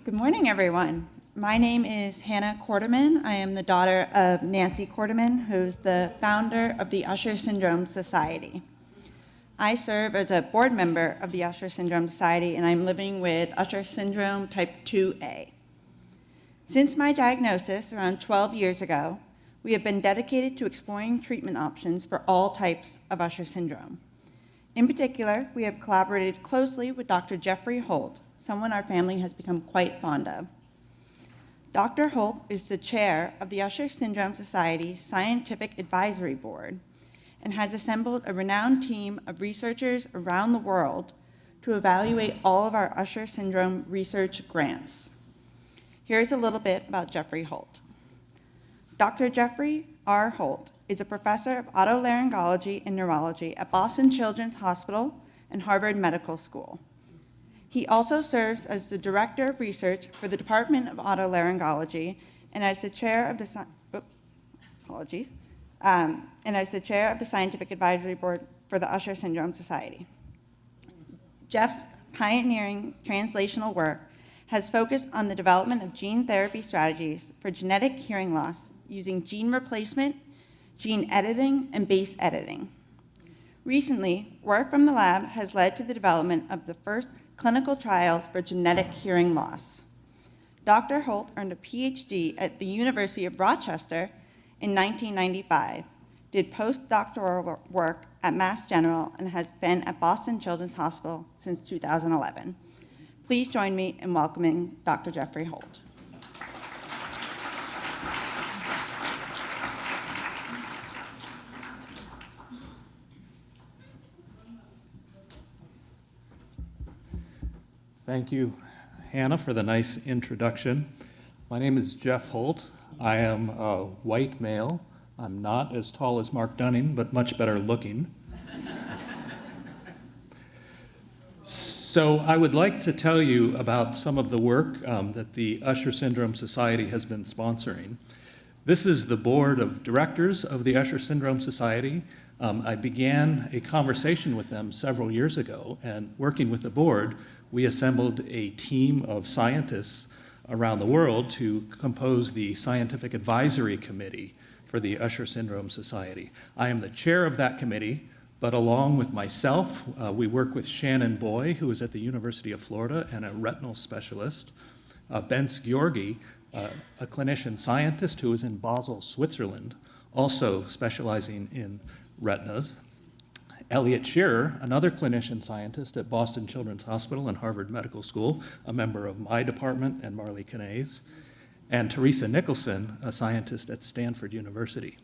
Good morning, everyone. My name is Hannah Quarterman. I am the daughter of Nancy Quarterman, who's the founder of the Usher Syndrome Society. I serve as a board member of the Usher Syndrome Society, and I'm living with Usher Syndrome Type 2A. Since my diagnosis around 12 years ago, we have been dedicated to exploring treatment options for all types of Usher syndrome. In particular, we have collaborated closely with Dr. Jeffrey Holt, someone our family has become quite fond of. Dr. Holt is the chair of the Usher Syndrome Society Scientific Advisory Board and has assembled a renowned team of researchers around the world to evaluate all of our Usher syndrome research grants. Here's a little bit about Jeffrey Holt. Dr. Jeffrey R. Holt is a professor of otolaryngology and neurology at Boston Children's Hospital and Harvard Medical School. He also serves as the Director of Research for the Department of Otolaryngology and as the Chair of the Scientific Advisory Board for the Usher Syndrome Society. Jeff's pioneering translational work has focused on the development of gene therapy strategies for genetic hearing loss using gene replacement, gene editing, and base editing. Recently, work from the lab has led to the development of the first clinical trials for genetic hearing loss. Dr. Holt earned a PhD at the University of Rochester in 1995, did postdoctoral work at Mass General, and has been at Boston Children's Hospital since 2011. Please join me in welcoming Dr. Jeffrey Holt. Thank you, Hannah, for the nice introduction. My name is Jeff Holt. I am a white male. I'm not as tall as Mark Dunning, but much better looking. So I would like to tell you about some of the work that the Usher Syndrome Society has been sponsoring. This is the board of directors of the Usher Syndrome Society. I began a conversation with them several years ago, and working with the board, we assembled a team of scientists around the world to compose the Scientific Advisory Committee for the Usher Syndrome Society. I am the chair of that committee, but along with myself, we work with Shannon Boy, who is at the University of Florida and a retinal specialist, Ben Sgiorgi, a clinician scientist who is in Basel, Switzerland, also specializing in retinas, Elliot Shearer, another clinician scientist at Boston Children's Hospital and Harvard Medical School, a member of my department and Marley Kinay's, and Teresa Nicholson, a scientist at Stanford University.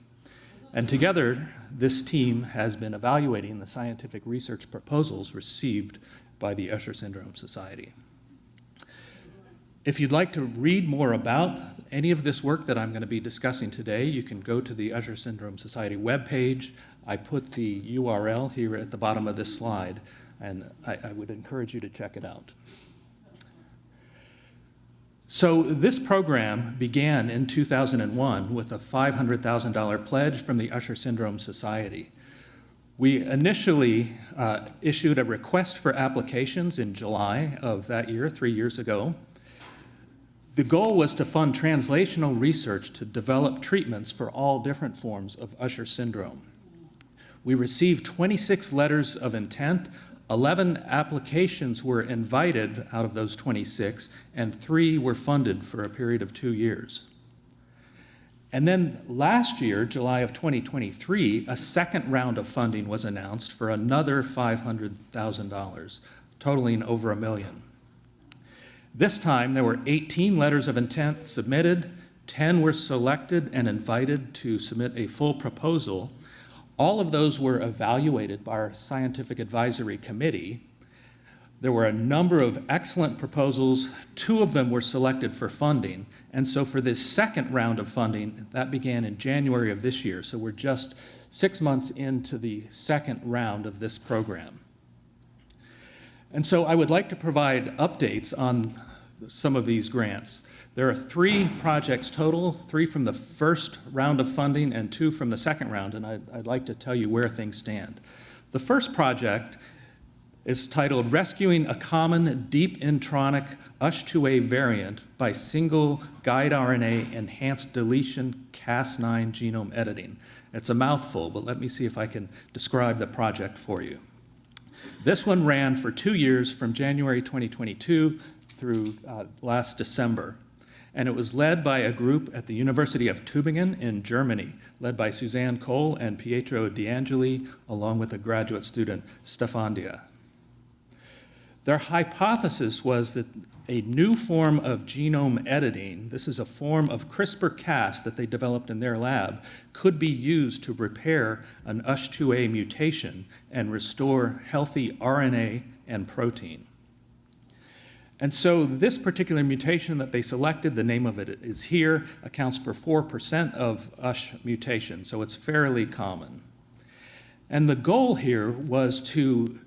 And together, this team has been evaluating the scientific research proposals received by the Usher Syndrome Society. If you'd like to read more about any of this work that I'm going to be discussing today, you can go to the Usher Syndrome Society webpage. I put the URL here at the bottom of this slide, and I would encourage you to check it out. So this program began in 2001 with a $500,000 pledge from the Usher Syndrome Society. We initially issued a request for applications in July of that year, 3 years ago. The goal was to fund translational research to develop treatments for all different forms of Usher syndrome. We received 26 letters of intent, 11 applications were invited out of those 26, and 3 were funded for a period of 2 years. And then last year, July of 2023, a second round of funding was announced for another $500,000, totaling over $1 million. This time, there were 18 letters of intent submitted, 10 were selected and invited to submit a full proposal. All of those were evaluated by our Scientific Advisory Committee. There were a number of excellent proposals. 2 of them were selected for funding. And so for this second round of funding, that began in January of this year. So we're just 6 months into the second round of this program. And so I would like to provide updates on some of these grants. There are 3 projects total, 3 from the first round of funding and 2 from the second round, and I'd like to tell you where things stand. The first project is titled Rescuing a Common Deep Intronic USH2A Variant by Single Guide RNA Enhanced Deletion Cas9 Genome Editing. It's a mouthful, but let me see if I can describe the project for you. This one ran for 2 years from January 2022 through last December. And it was led by a group at the University of Tübingen in Germany, led by Suzanne Cole and Pietro D'Angeli, along with a graduate student, Stefandia. Their hypothesis was that a new form of genome editing, this is a form of CRISPR-Cas that they developed in their lab, could be used to repair an USH2A mutation and restore healthy RNA and protein. And so this particular mutation that they selected, the name of it is here, accounts for 4% of USH mutations, so it's fairly common. And the goal here was to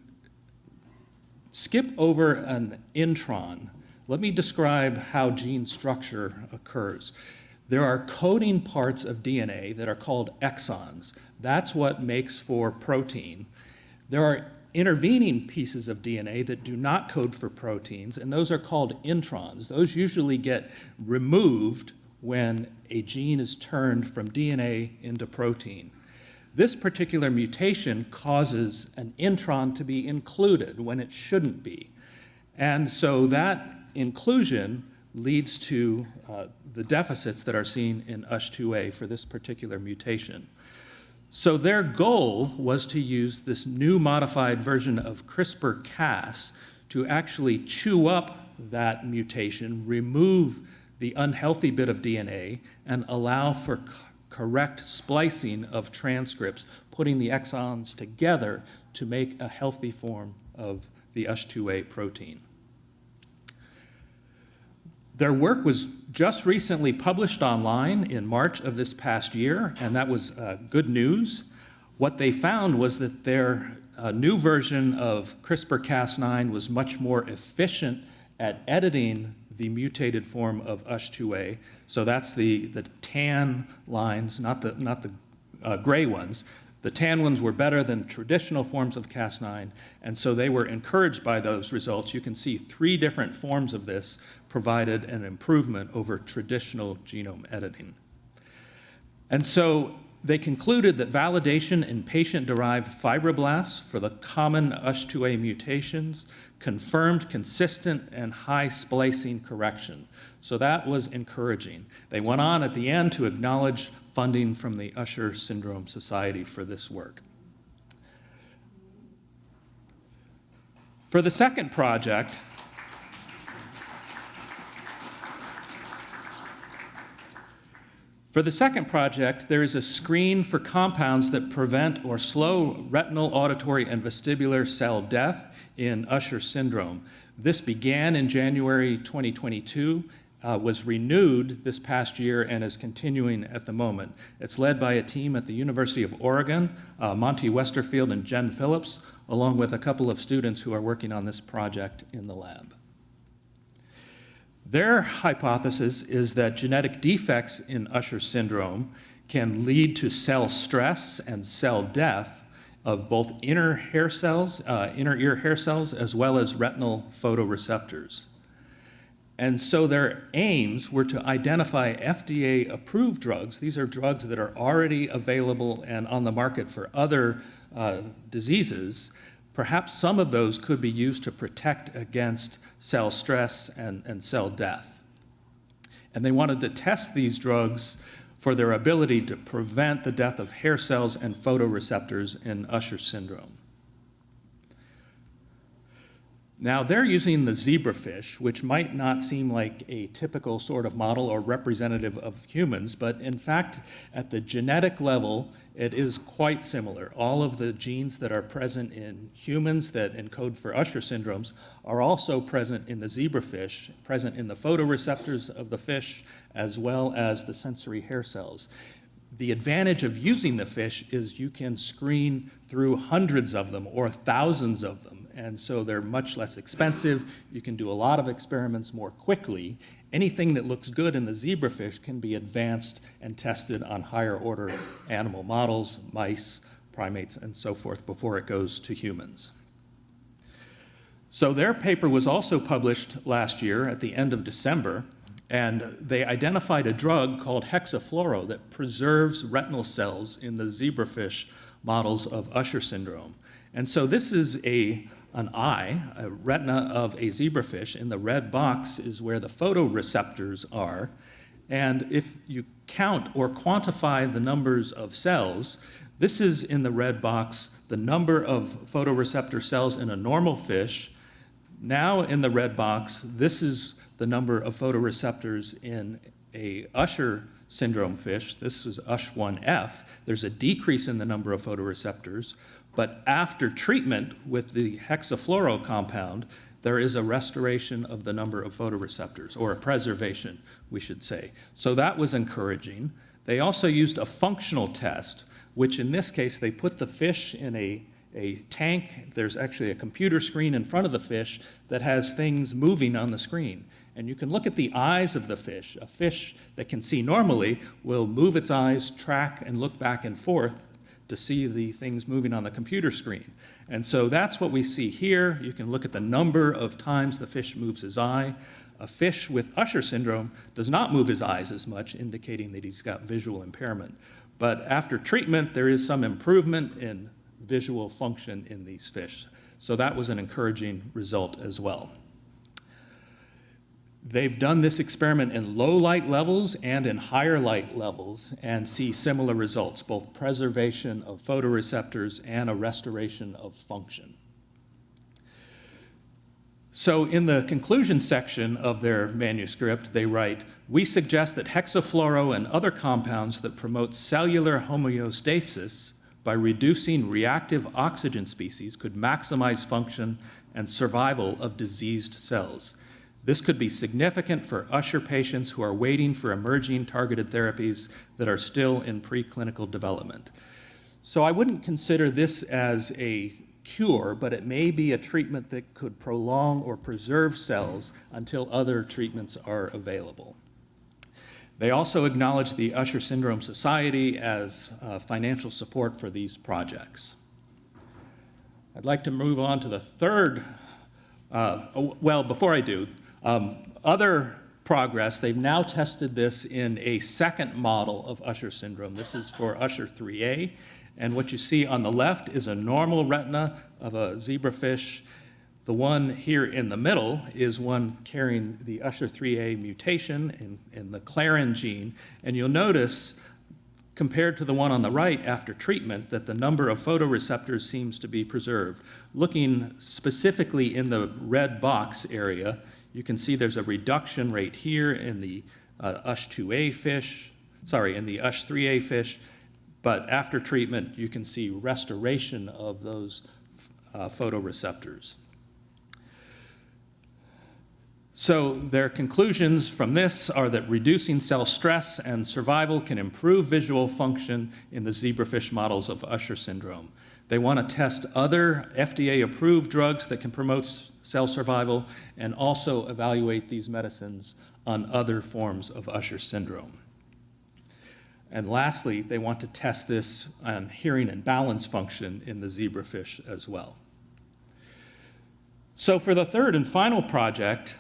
skip over an intron. Let me describe how gene structure occurs. There are coding parts of DNA that are called exons. That's what makes for protein. There are intervening pieces of DNA that do not code for proteins, and those are called introns. Those usually get removed when a gene is turned from DNA into protein. This particular mutation causes an intron to be included when it shouldn't be. And so that inclusion leads to the deficits that are seen in USH2A for this particular mutation. So their goal was to use this new modified version of CRISPR-Cas to actually chew up that mutation, remove the unhealthy bit of DNA, and allow for correct splicing of transcripts, putting the exons together to make a healthy form of the USH2A protein. Their work was just recently published online in March of this past year, and that was good news. What they found was that their new version of CRISPR-Cas9 was much more efficient at editing the mutated form of USH2A. So that's the tan lines, not the gray ones. The tan ones were better than traditional forms of Cas9, and so they were encouraged by those results. You can see 3 different forms of this provided an improvement over traditional genome editing. And so they concluded that validation in patient-derived fibroblasts for the common USH2A mutations confirmed consistent and high splicing correction. So that was encouraging. They went on at the end to acknowledge funding from the Usher Syndrome Society for this work. For the second project, there is a screen for compounds that prevent or slow retinal, auditory, and vestibular cell death in Usher syndrome. This began in January 2022, was renewed this past year, and is continuing at the moment. It's led by a team at the University of Oregon, Monty Westerfield and Jen Phillips, along with a couple of students who are working on this project in the lab. Their hypothesis is that genetic defects in Usher syndrome can lead to cell stress and cell death of both inner ear hair cells, as well as retinal photoreceptors. And so their aims were to identify FDA-approved drugs. These are drugs that are already available and on the market for other diseases. Perhaps some of those could be used to protect against cell stress and cell death. And they wanted to test these drugs for their ability to prevent the death of hair cells and photoreceptors in Usher syndrome. Now, they're using the zebrafish, which might not seem like a typical sort of model or representative of humans, but in fact, at the genetic level, it is quite similar. All of the genes that are present in humans that encode for Usher syndromes are also present in the zebrafish, present in the photoreceptors of the fish, as well as the sensory hair cells. The advantage of using the fish is you can screen through hundreds of them or thousands of them, and so they're much less expensive. You can do a lot of experiments more quickly. Anything that looks good in the zebrafish can be advanced and tested on higher order animal models, mice, primates, and so forth before it goes to humans. So their paper was also published last year at the end of December, and they identified a drug called hexafluoro that preserves retinal cells in the zebrafish models of Usher syndrome. And so this is an eye, a retina of a zebrafish. In the red box is where the photoreceptors are. And if you count or quantify the numbers of cells, this is in the red box the number of photoreceptor cells in a normal fish. Now in the red box, this is the number of photoreceptors in a Usher syndrome fish. This is USH1F. There's a decrease in the number of photoreceptors, but after treatment with the hexafluoro compound, there is a restoration of the number of photoreceptors, or a preservation, we should say. So that was encouraging. They also used a functional test, which in this case, they put the fish in a tank. There's actually a computer screen in front of the fish that has things moving on the screen. And you can look at the eyes of the fish. A fish that can see normally will move its eyes, track, and look back and forth to see the things moving on the computer screen. And so that's what we see here. You can look at the number of times the fish moves his eye. A fish with Usher syndrome does not move his eyes as much, indicating that he's got visual impairment. But after treatment, there is some improvement in visual function in these fish. So that was an encouraging result as well. They've done this experiment in low light levels and in higher light levels and see similar results, both preservation of photoreceptors and a restoration of function. So in the conclusion section of their manuscript, they write, "We suggest that hexafluoro and other compounds that promote cellular homeostasis by reducing reactive oxygen species could maximize function and survival of diseased cells. This could be significant for Usher patients who are waiting for emerging targeted therapies that are still in preclinical development." So I wouldn't consider this as a cure, but it may be a treatment that could prolong or preserve cells until other treatments are available. They also acknowledge the Usher Syndrome Society as financial support for these projects. I'd like to move on to the third, before I do, other progress. They've now tested this in a second model of Usher syndrome. This is for Usher 3A. And what you see on the left is a normal retina of a zebrafish. The one here in the middle is one carrying the Usher 3A mutation in the clarin gene. And you'll notice, compared to the one on the right after treatment, that the number of photoreceptors seems to be preserved. Looking specifically in the red box area, you can see there's a reduction rate here in the USH2A fish, in the USH3A fish, but after treatment, you can see restoration of those photoreceptors. So their conclusions from this are that reducing cell stress and survival can improve visual function in the zebrafish models of Usher syndrome. They want to test other FDA-approved drugs that can promote cell survival and also evaluate these medicines on other forms of Usher syndrome. And lastly, they want to test this on hearing and balance function in the zebrafish as well. So for the third and final project,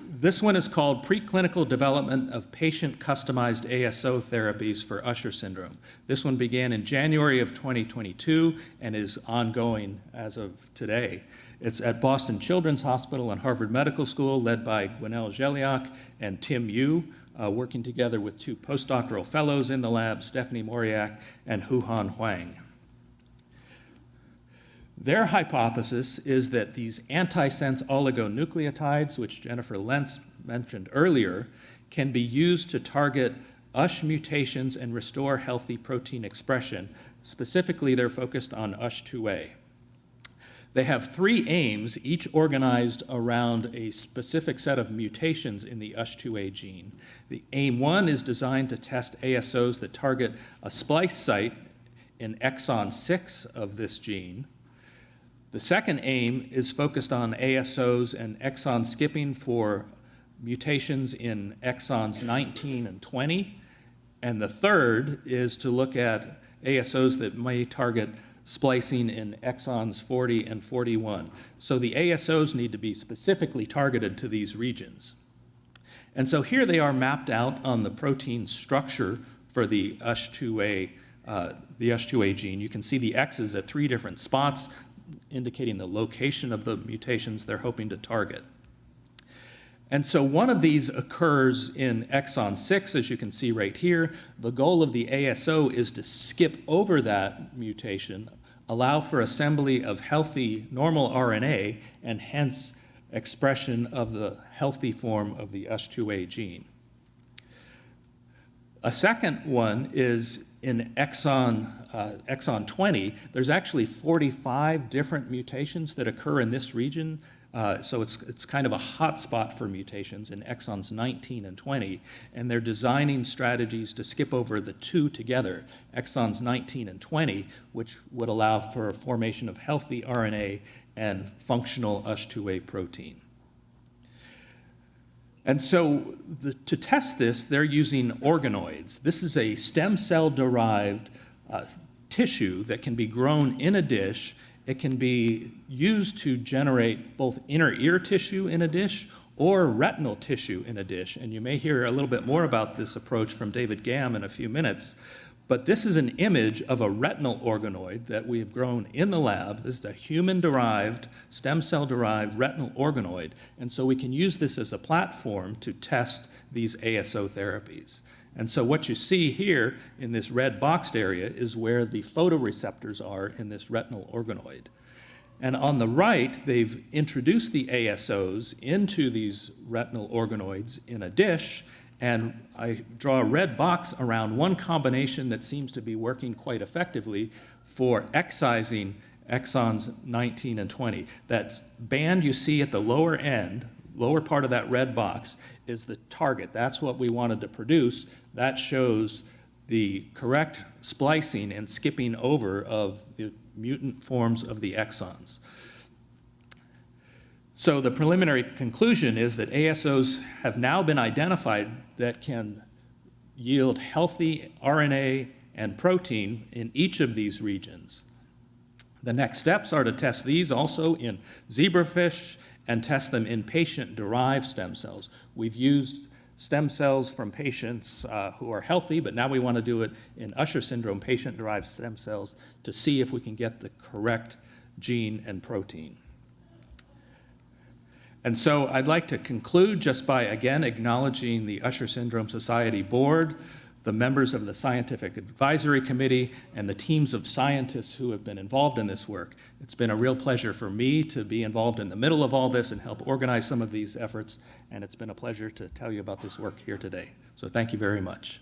this one is called Preclinical Development of Patient-Customized ASO Therapies for Usher Syndrome. This one began in January of 2022 and is ongoing as of today. It's at Boston Children's Hospital and Harvard Medical School, led by Gwenelle Zheliak and Tim Yu, working together with two postdoctoral fellows in the lab, Stephanie Moriak and Huhan Huang. Their hypothesis is that these antisense oligonucleotides, which Jennifer Lentz mentioned earlier, can be used to target USH mutations and restore healthy protein expression. Specifically, they're focused on USH2A. They have three aims, each organized around a specific set of mutations in the USH2A gene. The aim 1 is designed to test ASOs that target a splice site in exon 6 of this gene. The second aim is focused on ASOs and exon skipping for mutations in exons 19 and 20. And the third is to look at ASOs that may target splicing in exons 40 and 41. So the ASOs need to be specifically targeted to these regions. And so here they are mapped out on the protein structure for the USH2A gene. You can see the X's at 3 different spots, indicating the location of the mutations they're hoping to target. And so one of these occurs in exon 6, as you can see right here. The goal of the ASO is to skip over that mutation, allow for assembly of healthy normal RNA, and hence expression of the healthy form of the USH2A gene. A second one is in exon 20. There's actually 45 different mutations that occur in this region. So it's kind of a hot spot for mutations in exons 19 and 20, and they're designing strategies to skip over the 2 together, exons 19 and 20, which would allow for a formation of healthy RNA and functional USH2A protein. And so to test this, they're using organoids. This is a stem cell-derived tissue that can be grown in a dish. It can be used to generate both inner ear tissue in a dish or retinal tissue in a dish. And you may hear a little bit more about this approach from David Gamm in a few minutes. But this is an image of a retinal organoid that we have grown in the lab. This is a human-derived, stem cell-derived retinal organoid. And so we can use this as a platform to test these ASO therapies. And so what you see here in this red boxed area is where the photoreceptors are in this retinal organoid. And on the right, they've introduced the ASOs into these retinal organoids in a dish, and I draw a red box around one combination that seems to be working quite effectively for excising exons 19 and 20. That band you see at the lower end, lower part of that red box, is the target. That's what we wanted to produce. That shows the correct splicing and skipping over of the mutant forms of the exons. So the preliminary conclusion is that ASOs have now been identified that can yield healthy RNA and protein in each of these regions. The next steps are to test these also in zebrafish and test them in patient-derived stem cells. We've used stem cells from patients who are healthy, but now we want to do it in Usher syndrome patient-derived stem cells to see if we can get the correct gene and protein. And so I'd like to conclude just by, again, acknowledging the Usher Syndrome Society Board, the members of the Scientific Advisory Committee, and the teams of scientists who have been involved in this work. It's been a real pleasure for me to be involved in the middle of all this and help organize some of these efforts, and it's been a pleasure to tell you about this work here today. So thank you very much.